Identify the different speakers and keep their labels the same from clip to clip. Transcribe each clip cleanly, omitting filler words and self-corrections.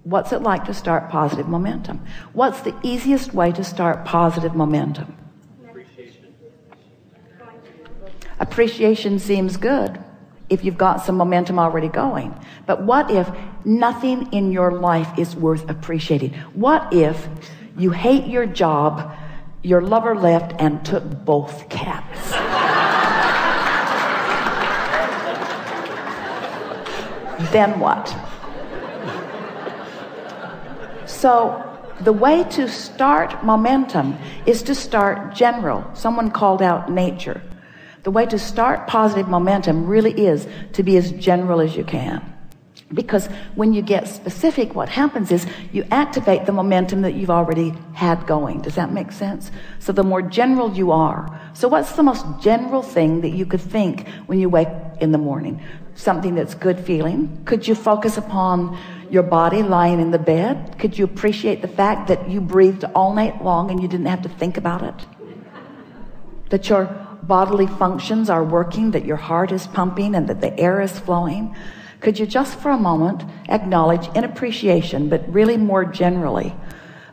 Speaker 1: What's it like to start positive momentum? What's the easiest way to start positive momentum? Appreciation seems good if you've got some momentum already going. But what if nothing in your life is worth appreciating? What if you hate your job, your lover left and took both cats? Then what? So the way to start momentum is to start general. Someone called out nature. The way to start positive momentum really is to be as general as you can. Because when you get specific, what happens is you activate the momentum that you've already had going. Does that make sense? So the more general you are. So what's the most general thing that you could think when you wake in the morning? Something that's good feeling. Could you focus upon your body lying in the bed? Could you appreciate the fact that you breathed all night long and you didn't have to think about it? That your bodily functions are working, that your heart is pumping and that the air is flowing? Could you just for a moment acknowledge in appreciation, but really more generally,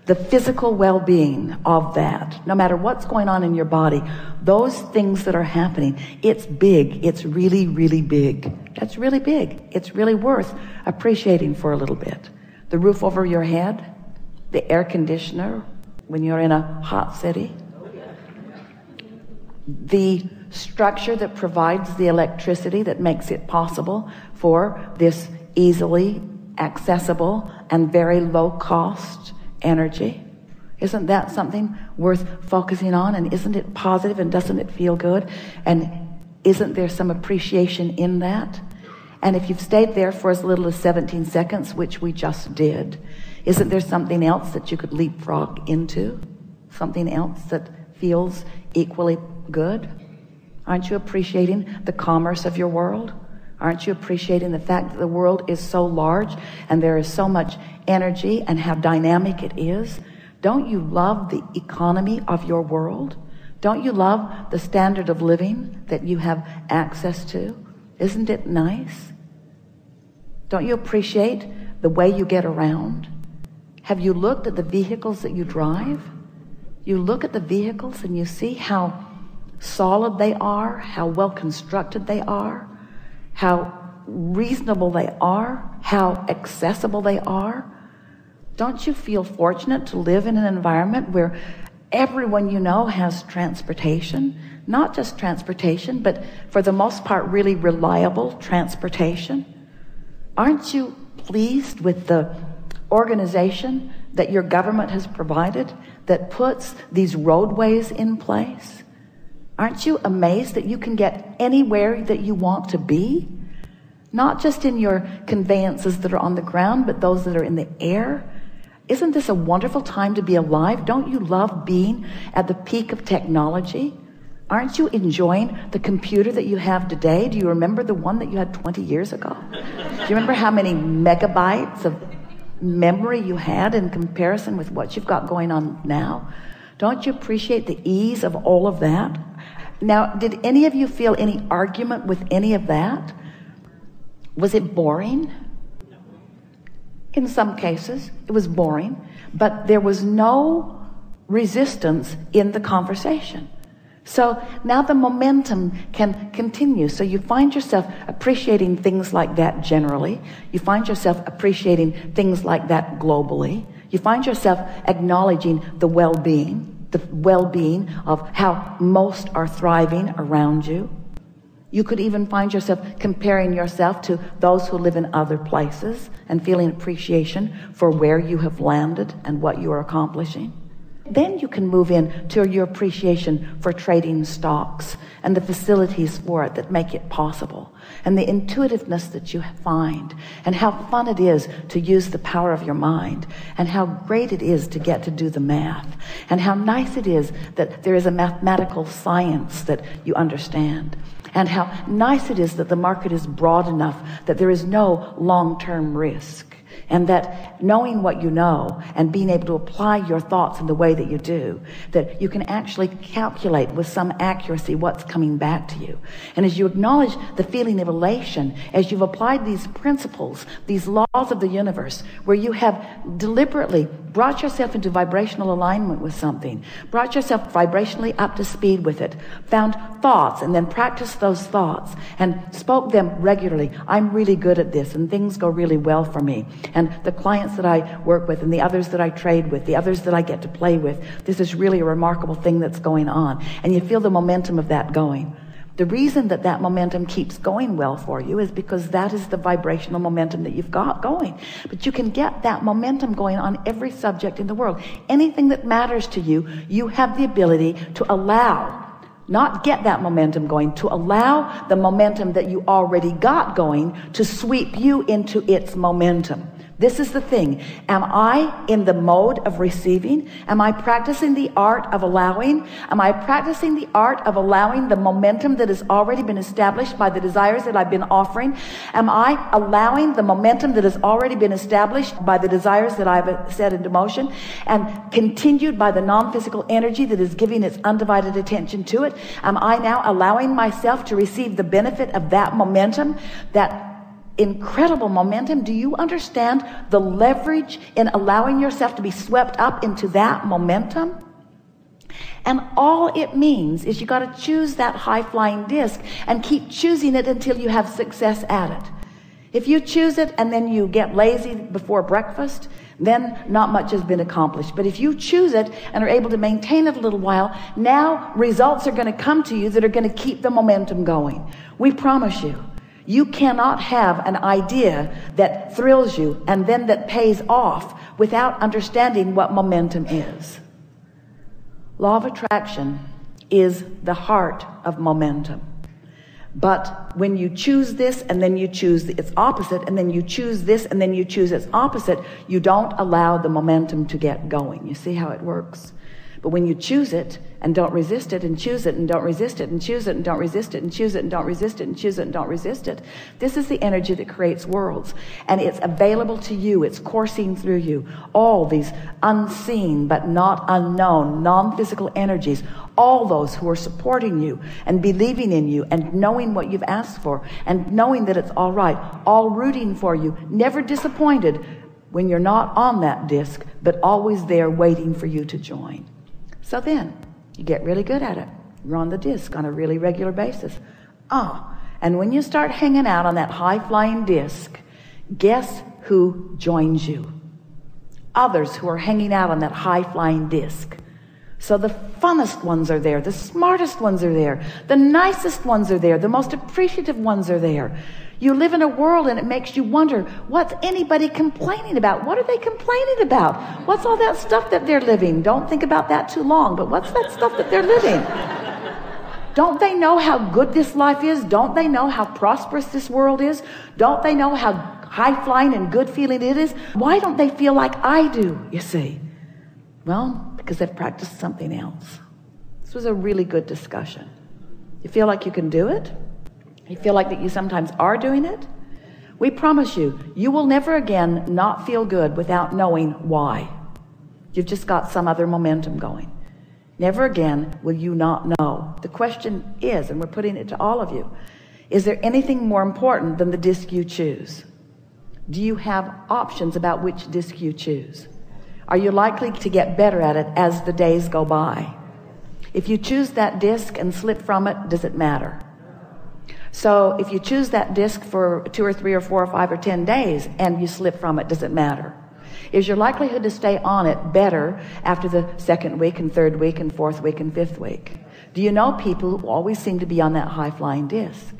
Speaker 1: the physical well-being of that? No matter what's going on in your body, those things that are happening, it's big. It's really, really big. That's really big. It's really worth appreciating for a little bit. The roof over your head, the air conditioner when you're in a hot city, the structure that provides the electricity that makes it possible for this easily accessible and very low cost energy. Isn't that something worth focusing on? And isn't it positive, and doesn't it feel good? And isn't there some appreciation in that? And if you've stayed there for as little as 17 seconds, which we just did, isn't there something else that you could leapfrog into? Something else that feels equally good? Aren't you appreciating the commerce of your world? Aren't you appreciating the fact that the world is so large and there is so much energy and how dynamic it is? Don't you love the economy of your world? Don't you love the standard of living that you have access to? Isn't it nice? Don't you appreciate the way you get around? Have you looked at the vehicles that you drive? You look at the vehicles and you see how solid they are, how well constructed they are, how reasonable they are, how accessible they are. Don't you feel fortunate to live in an environment where everyone you know has transportation? Not just transportation, but for the most part really reliable transportation. Aren't you pleased with the organization that your government has provided that puts these roadways in place? Aren't you amazed that you can get anywhere that you want to be? Not just in your conveyances that are on the ground, but those that are in the air. Isn't this a wonderful time to be alive? Don't you love being at the peak of technology? Aren't you enjoying the computer that you have today? Do you remember the one that you had 20 years ago? Do you remember how many megabytes of memory you had in comparison with what you've got going on now? Don't you appreciate the ease of all of that? Now, did any of you feel any argument with any of that? Was it boring? In some cases, it was boring, but there was no resistance in the conversation. So now the momentum can continue. So you find yourself appreciating things like that generally. You find yourself appreciating things like that globally. You find yourself acknowledging the well-being of how most are thriving around you. You could even find yourself comparing yourself to those who live in other places and feeling appreciation for where you have landed and what you are accomplishing. Then you can move into your appreciation for trading stocks and the facilities for it that make it possible, and the intuitiveness that you find, and how fun it is to use the power of your mind, and how great it is to get to do the math, and how nice it is that there is a mathematical science that you understand, and how nice it is that the market is broad enough that there is no long-term risk. And that knowing what you know and being able to apply your thoughts in the way that you do, that you can actually calculate with some accuracy what's coming back to you. And as you acknowledge the feeling of elation, as you've applied these principles, these laws of the universe, where you have deliberately brought yourself into vibrational alignment with something, brought yourself vibrationally up to speed with it, found thoughts and then practiced those thoughts and spoke them regularly. I'm really good at this and things go really well for me. And the clients that I work with and the others that I trade with, the others that I get to play with, this is really a remarkable thing that's going on. And you feel the momentum of that going. The reason that that momentum keeps going well for you is because that is the vibrational momentum that you've got going. But you can get that momentum going on every subject in the world. Anything that matters to you, you have the ability to allow, not get that momentum going, to allow the momentum that you already got going to sweep you into its momentum. This is the thing. Am I in the mode of receiving? Am I practicing the art of allowing? Am I practicing the art of allowing the momentum that has already been established by the desires that I've been offering? Am I allowing the momentum that has already been established by the desires that I've set into motion and continued by the non-physical energy that is giving its undivided attention to it? Am I now allowing myself to receive the benefit of that momentum, that incredible momentum? Do you understand the leverage in allowing yourself to be swept up into that momentum? And all it means is you got to choose that high-flying disc and keep choosing it until you have success at it. If you choose it and then you get lazy before breakfast, then not much has been accomplished. But if you choose it and are able to maintain it a little while, now results are going to come to you that are going to keep the momentum going. We promise you. You cannot have an idea that thrills you and then that pays off without understanding what momentum is. Law of attraction is the heart of momentum. But when you choose this and then you choose its opposite and then you choose this and then you choose its opposite, you don't allow the momentum to get going. You see how it works? But when you choose it and don't resist it and choose it and don't resist it and choose it and don't resist it and choose it and don't resist it and choose it and don't resist it, this is the energy that creates worlds. And it's available to you. It's coursing through you. All these unseen but not unknown non-physical energies, all those who are supporting you and believing in you and knowing what you've asked for and knowing that it's all right, all rooting for you, never disappointed when you're not on that disc, but always there waiting for you to join. So then you get really good at it. You're on the disc on a really regular basis. And when you start hanging out on that high-flying disc, guess who joins you? Others who are hanging out on that high-flying disc. So the funnest ones are there. The smartest ones are there. The nicest ones are there. The most appreciative ones are there. You live in a world and it makes you wonder, what's anybody complaining about? What are they complaining about? What's all that stuff that they're living? Don't think about that too long, but what's that stuff that they're living? Don't they know how good this life is? Don't they know how prosperous this world is? Don't they know how high-flying and good-feeling it is? Why don't they feel like I do, you see? Well, because they've practiced something else. This was a really good discussion. You feel like you can do it? You feel like that you sometimes are doing it? We promise you, you will never again not feel good without knowing why. You've just got some other momentum going. Never again will you not know. The question is, and we're putting it to all of you, is there anything more important than the disc you choose? Do you have options about which disc you choose? Are you likely to get better at it as the days go by? If you choose that disc and slip from it, does it matter? So if you choose that disc for 2 or 3 or 4 or 5 or 10 days and you slip from it, does it matter? Is your likelihood to stay on it better after the 2nd week and 3rd week and 4th week and 5th week? Do you know people who always seem to be on that high-flying disc?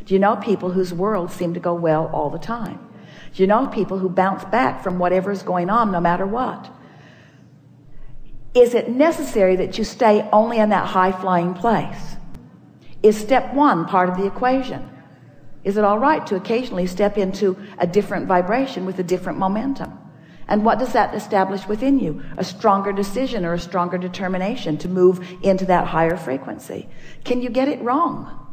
Speaker 1: Do you know people whose worlds seem to go well all the time? Do you know people who bounce back from whatever's going on no matter what? Is it necessary that you stay only in that high-flying place? Is step 1 part of the equation? Is it all right to occasionally step into a different vibration with a different momentum? And what does that establish within you? A stronger decision or a stronger determination to move into that higher frequency. Can you get it wrong?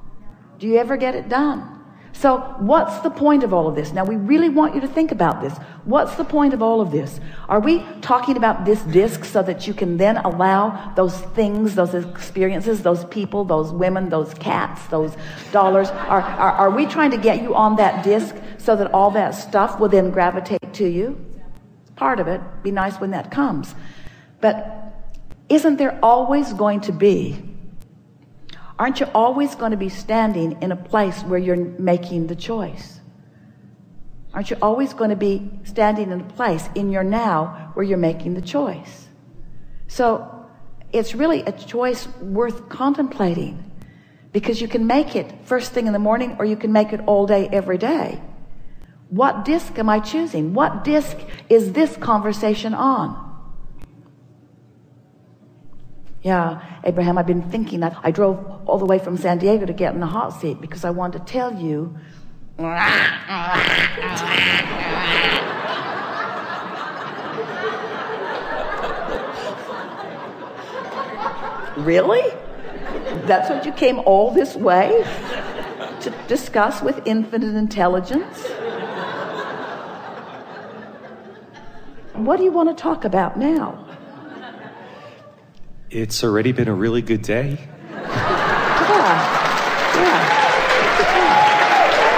Speaker 1: Do you ever get it done? So what's the point of all of this? Now, we really want you to think about this. What's the point of all of this? Are we talking about this disc so that you can then allow those things, those experiences, those people, those women, those cats, those dollars? Are we trying to get you on that disc so that all that stuff will then gravitate to you? Part of it. Be nice when that comes. But isn't there always going to be, aren't you always going to be standing in a place where you're making the choice? Aren't you always going to be standing in a place in your now where you're making the choice? So it's really a choice worth contemplating, because you can make it first thing in the morning or you can make it all day, every day. What disc am I choosing? What disc is this conversation on? Yeah, Abraham, I've been thinking that I drove all the way from San Diego to get in the hot seat because I wanted to tell you. Really? That's what you came all this way to discuss with infinite intelligence? What do you want to talk about now?
Speaker 2: It's already been a really good day.
Speaker 1: Yeah.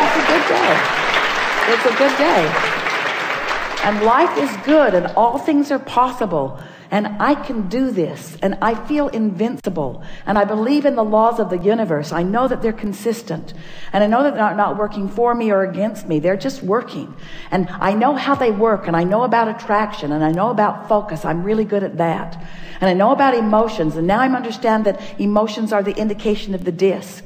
Speaker 1: It's a good day. It's a good day. And life is good and all things are possible. And I can do this, and I feel invincible, and I believe in the laws of the universe. I know that they're consistent, and I know that they're not working for me or against me. They're just working, and I know how they work, and I know about attraction, and I know about focus. I'm really good at that, and I know about emotions, and now I understand that emotions are the indication of the disc.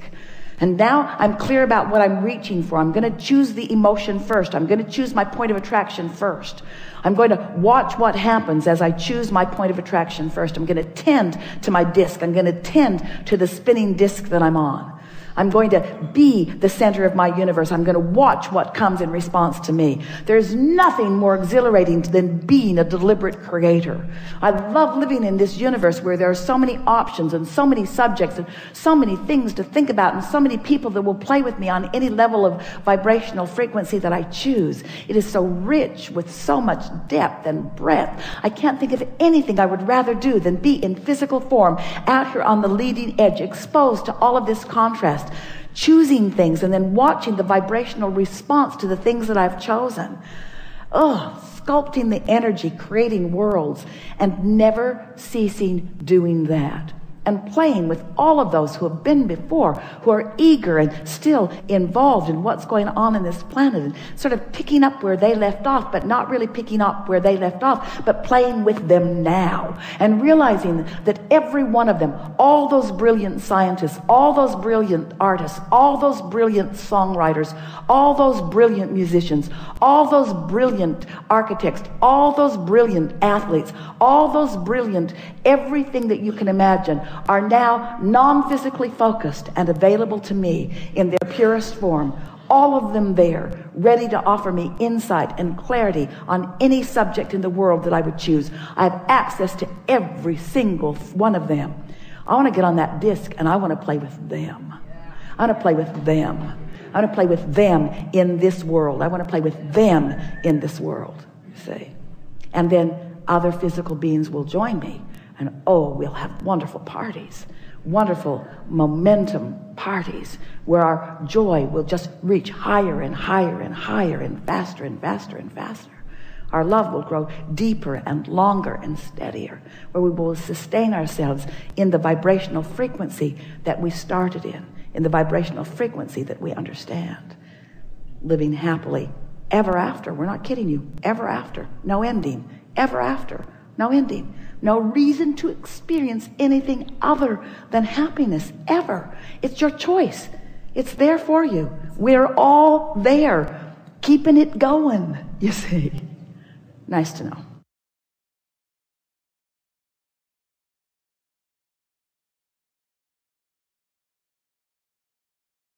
Speaker 1: And now I'm clear about what I'm reaching for. I'm going to choose the emotion first. I'm going to choose my point of attraction first. I'm going to watch what happens as I choose my point of attraction first. I'm going to tend to my disc. I'm going to tend to the spinning disc that I'm on. I'm going to be the center of my universe. I'm going to watch what comes in response to me. There's nothing more exhilarating than being a deliberate creator. I love living in this universe where there are so many options and so many subjects and so many things to think about and so many people that will play with me on any level of vibrational frequency that I choose. It is so rich with so much depth and breadth. I can't think of anything I would rather do than be in physical form out here on the leading edge, exposed to all of this contrast, choosing things and then watching the vibrational response to the things that I've chosen. Sculpting the energy, creating worlds, and never ceasing doing that. And playing with all of those who have been before, who are eager and still involved in what's going on in this planet, and sort of picking up where they left off, but not really picking up where they left off, but playing with them now, and realizing that every one of them, all those brilliant scientists, all those brilliant artists, all those brilliant songwriters, all those brilliant musicians, all those brilliant architects, all those brilliant athletes, all those brilliant everything that you can imagine, are now non-physically focused and available to me in their purest form. All of them there, ready to offer me insight and clarity on any subject in the world that I would choose. I have access to every single one of them. I want to get on that disc and I want to play with them. I want to play with them. I want to play with them in this world. I want to play with them in this world, you see. And then other physical beings will join me. And we'll have wonderful parties, wonderful momentum parties where our joy will just reach higher and higher and higher and faster and faster and faster. Our love will grow deeper and longer and steadier, where we will sustain ourselves in the vibrational frequency that we started in the vibrational frequency that we understand. Living happily ever after. We're not kidding you. Ever after. No ending. Ever after. No ending. No reason to experience anything other than happiness, ever. It's your choice. It's there for you. We're all there, keeping it going, you see. Nice to know.